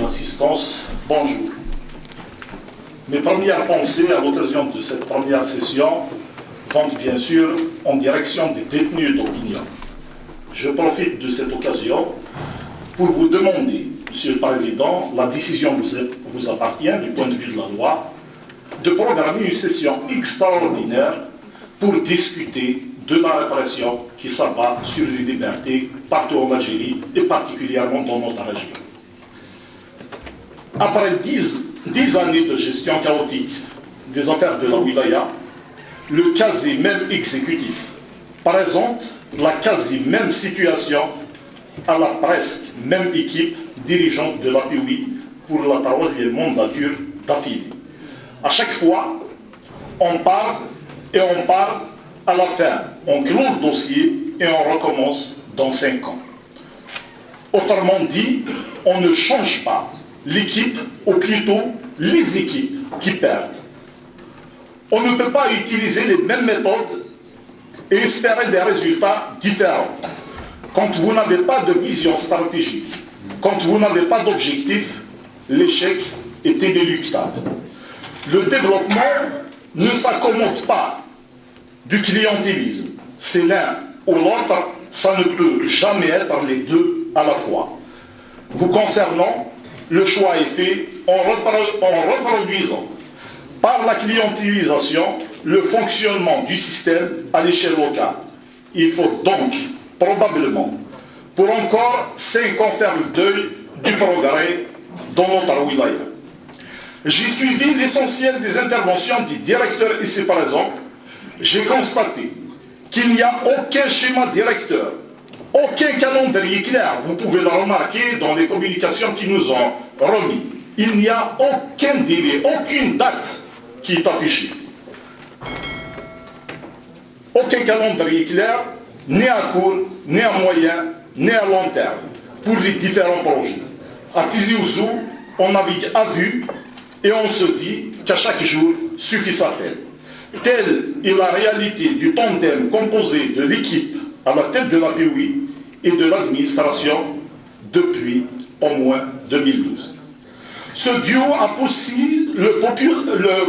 l'assistance, bonjour. Mes premières pensées à l'occasion de cette première session vont bien sûr en direction des détenus d'opinion. Je profite de cette occasion pour vous demander, Monsieur le Président, la décision vous appartient du point de vue de la loi, de programmer une session extraordinaire pour discuter de la répression qui s'abat sur les libertés partout en Algérie et particulièrement dans notre région. Après 10 années de gestion chaotique des affaires de la wilaya, le quasi même exécutif présente la quasi même situation à la presque même équipe dirigeante de l'APOI pour la 3e mandature d'affilée. À chaque fois, on parle et on parle, à la fin, on clôt le dossier et on recommence dans 5 ans. Autrement dit, on ne change pas l'équipe, ou plutôt les équipes qui perdent. On ne peut pas utiliser les mêmes méthodes et espérer des résultats différents. Quand vous n'avez pas de vision stratégique, quand vous n'avez pas d'objectif, l'échec est inéluctable. Le développement ne s'accommode pas du clientélisme. C'est l'un ou l'autre, ça ne peut jamais être les deux à la fois. Vous concernant, le choix est fait en reproduisant par la clientélisation le fonctionnement du système à l'échelle locale. Il faut donc, probablement, pour encore 5 ans faire le deuil du progrès dans notre wilaya. J'ai suivi l'essentiel des interventions du directeur ici présent. J'ai constaté qu'il n'y a aucun schéma directeur, aucun calendrier clair. Vous pouvez le remarquer dans les communications qui nous ont remis. Il n'y a aucun délai, aucune date qui est affichée. Aucun calendrier clair, ni à court, ni à moyen, ni à long terme, pour les différents projets. À Tizi Ouzou, on navigue à vue et on se dit qu'à chaque jour suffit sa peine. Telle est la réalité du tandem composé de l'équipe à la tête de la POI et de l'administration depuis au moins 2012. Ce duo a poussé le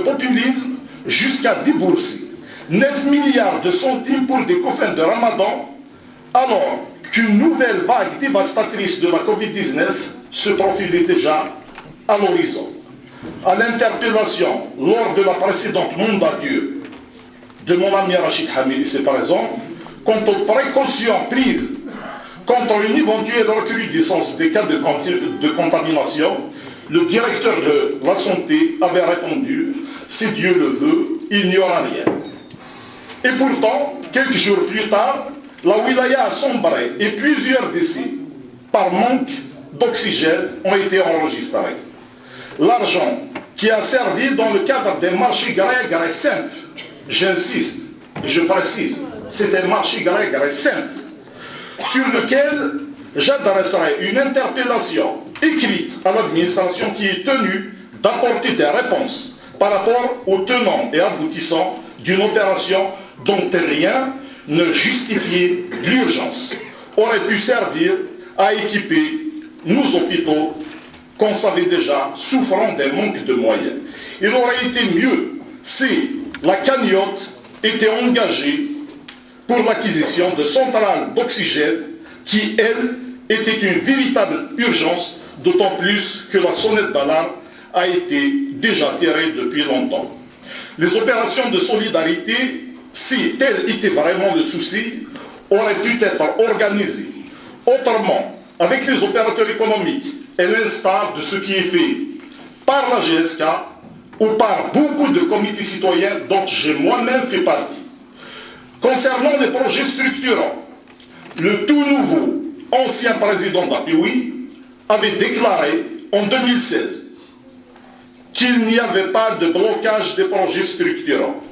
populisme jusqu'à débourser 9 milliards de centimes pour des coffins de Ramadan, alors qu'une nouvelle vague dévastatrice de la Covid-19 se profilait déjà à l'horizon. À l'interpellation lors de la précédente mandature de mon ami Rachid Hamid, c'est par exemple, quant aux précautions prises contre une éventuelle recrudescence des cas de contamination, le directeur de la santé avait répondu « Si Dieu le veut, il n'y aura rien ». Et pourtant, quelques jours plus tard, la wilaya a sombré et plusieurs décès par manque d'oxygène ont été enregistrés. L'argent qui a servi dans le cadre des marchés gré simples, j'insiste et je précise, c'est un marché gré simple, sur lequel j'adresserai une interpellation écrite à l'administration qui est tenue d'apporter des réponses par rapport aux tenants et aboutissants d'une opération dont rien ne justifiait l'urgence, aurait pu servir à équiper nos hôpitaux qu'on savait déjà souffrant d'un manque de moyens. Il aurait été mieux si la cagnotte était engagée pour l'acquisition de centrales d'oxygène qui, elle, était une véritable urgence, d'autant plus que la sonnette d'alarme a été déjà tirée depuis longtemps. Les opérations de solidarité, si tel était vraiment le souci, auraient pu être organisées autrement, avec les opérateurs économiques, et l'instar de ce qui est fait par la GSK ou par beaucoup de comités citoyens dont j'ai moi-même fait partie. Concernant les projets structurants, le tout nouveau ancien président d'APOI avait déclaré en 2016 qu'il n'y avait pas de blocage des projets structurants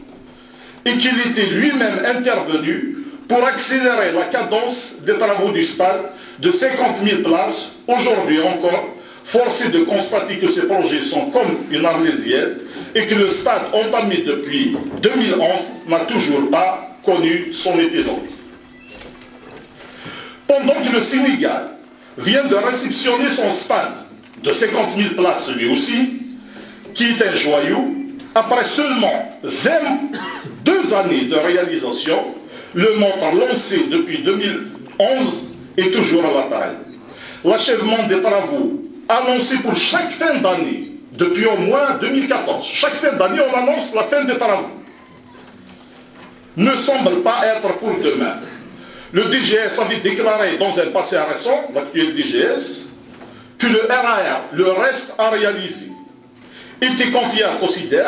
et qu'il était lui-même intervenu pour accélérer la cadence des travaux du stade de 50 000 places. Aujourd'hui encore, force est de constater que ces projets sont comme une arlésienne et que le stade entamé depuis 2011 n'a toujours pas connu son épilogue. Pendant que le Sénégal vient de réceptionner son stade de 50 000 places lui aussi, qui est un joyau. Après seulement 22 années de réalisation, le moteur lancé depuis 2011 est toujours à l'appareil. L'achèvement des travaux annoncé pour chaque fin d'année, depuis au moins 2014, chaque fin d'année on annonce la fin des travaux, ne semble pas être pour demain. Le DGS avait déclaré dans un passé récent, l'actuel DGS, que le RAR, le reste à réaliser, était confié à Cosider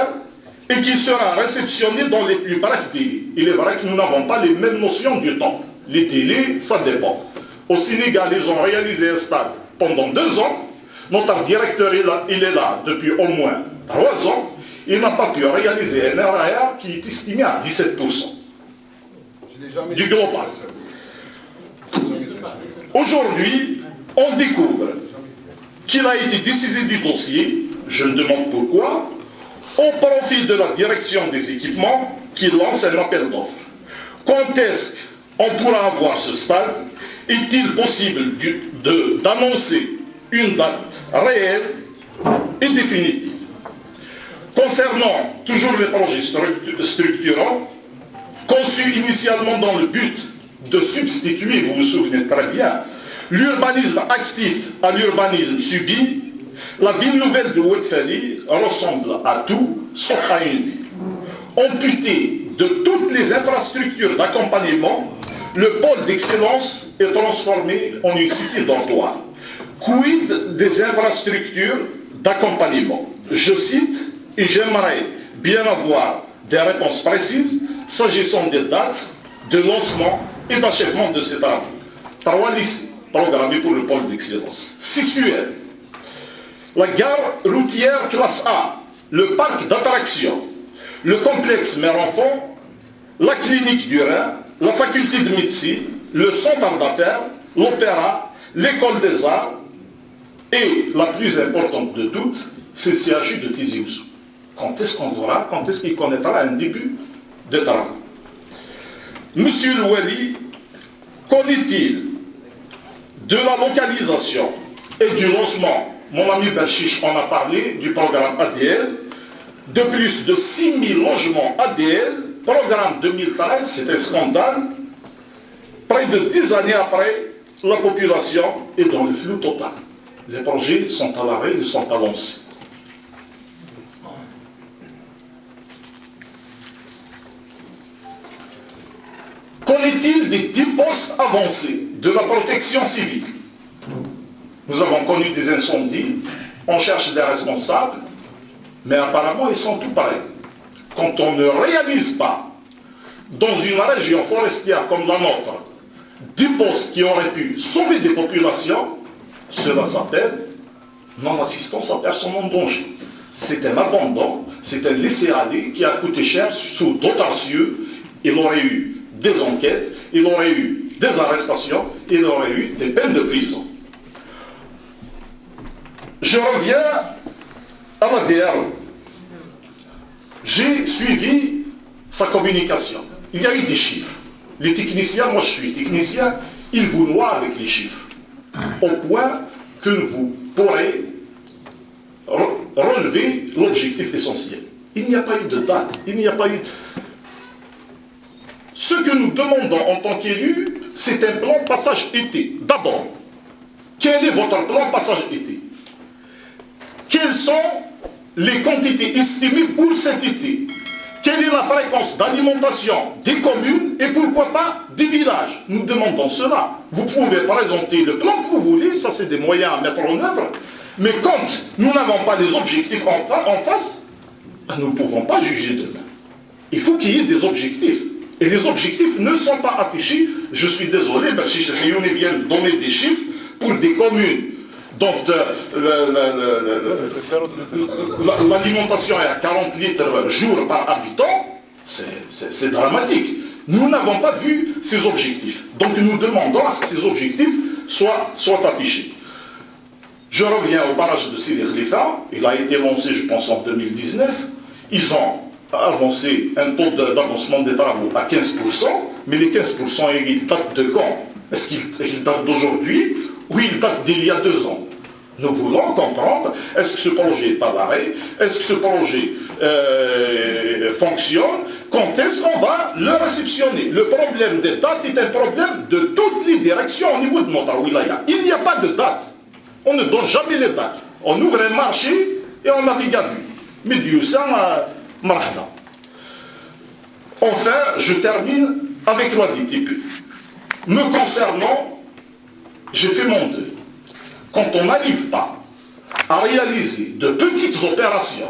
et qui sera réceptionné dans les plus brefs délais. Il est vrai que nous n'avons pas les mêmes notions du temps. Les délais, ça dépend. Au Sénégal, ils ont réalisé un stade pendant 2 ans. Notre directeur il est là depuis au moins 3 ans. Il n'a pas pu réaliser un RAR qui est estimé à 17% du global. Aujourd'hui, on découvre qu'il a été décisé du dossier, je me demande pourquoi, au profit de la direction des équipements qui lance un appel d'offres. Quand est-ce qu'on pourra avoir ce stade? Est-il possible d'annoncer une date réelle et définitive? Concernant toujours les projets structurants, conçus initialement dans le but de substituer, vous vous souvenez très bien, l'urbanisme actif à l'urbanisme subi, la ville nouvelle de Oued-Fali ressemble à tout sauf à une ville. Amputé de toutes les infrastructures d'accompagnement, le pôle d'excellence est transformé en une cité dortoir. Quid des infrastructures d'accompagnement? Je cite, et j'aimerais bien avoir des réponses précises s'agissant des dates de lancement et d'achèvement de ces travaux. 3 lycées programmés pour le pôle d'excellence. Sisuel, la gare routière classe A, le parc d'attractions, le complexe mère-enfant, la clinique du Rhin, la faculté de médecine, le centre d'affaires, l'opéra, l'école des arts et la plus importante de toutes, c'est le CHU de Tizi Ouzou. Quand est-ce qu'il connaîtra un début de travaux? Monsieur Louali, connaît-il de la localisation et du lancement, mon ami Belchiche en a parlé, du programme ADL, de plus de 6 000 logements ADL, programme 2013, c'est un scandale. Près de 10 années après, la population est dans le flou total. Les projets sont à l'arrêt, ils sont à lancer. Qu'en est-il des 10 postes avancés de la protection civile? Nous avons connu des incendies, on cherche des responsables, mais apparemment ils sont tout pareils. Quand on ne réalise pas, dans une région forestière comme la nôtre, 10 postes qui auraient pu sauver des populations, cela s'appelle non-assistance à personne en danger. C'est un abandon, c'est un laisser-aller qui a coûté cher sous d'autres cieux. Il aurait eu des enquêtes, il aurait eu des arrestations, il aurait eu des peines de prison. Je reviens à la DRE. J'ai suivi sa communication. Il y a eu des chiffres. Les techniciens, moi je suis technicien, ils vous noient avec les chiffres. Au point que vous pourrez relever l'objectif essentiel. Il n'y a pas eu de date, il n'y a pas eu... Ce que nous demandons en tant qu'élus, c'est un plan passage été. D'abord, quel est votre plan passage été? Quelles sont les quantités estimées pour cet été? Quelle est la fréquence d'alimentation des communes et pourquoi pas des villages? Nous demandons cela. Vous pouvez présenter le plan que vous voulez, ça c'est des moyens à mettre en œuvre, mais quand nous n'avons pas les objectifs en face, nous ne pouvons pas juger demain. Il faut qu'il y ait des objectifs. Et les objectifs ne sont pas affichés. Je suis désolé, si Riouni vient donner des chiffres pour des communes dont l'alimentation est à 40 litres jour par habitant, c'est dramatique. Nous n'avons pas vu ces objectifs. Donc nous demandons à ce que ces objectifs soient affichés. Je reviens au barrage de Sidi Khalifa. Il a été lancé, je pense, en 2019. Ils ont avancé un taux d'avancement des travaux à 15%, mais les 15%, ils datent de quand? Est-ce qu'ils datent d'aujourd'hui ou ils datent d'il y a 2 ans? Nous voulons comprendre, est-ce que ce projet est à l'arrêt? Est-ce que ce projet fonctionne? Quand est-ce qu'on va le réceptionner? Le problème des dates est un problème de toutes les directions au niveau de notre wilaya. Il n'y a pas de date. On ne donne jamais les dates. On ouvre un marché et on navigue à vue. Mais Dieu sait, marhaba. Enfin, je termine avec la DTP. Me concernant, j'ai fait mon deuil. Quand on n'arrive pas à réaliser de petites opérations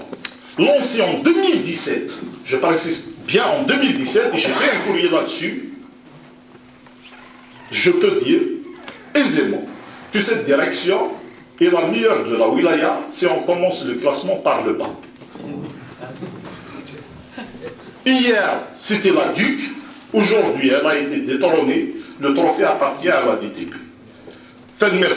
lancées en 2017, je précise bien en 2017, et j'ai fait un courrier là-dessus, je peux dire aisément que cette direction est la meilleure de la wilaya si on commence le classement par le bas. Hier, c'était la Duc, aujourd'hui, elle a été détrônée, le trophée appartient à la DTP. Faites-moi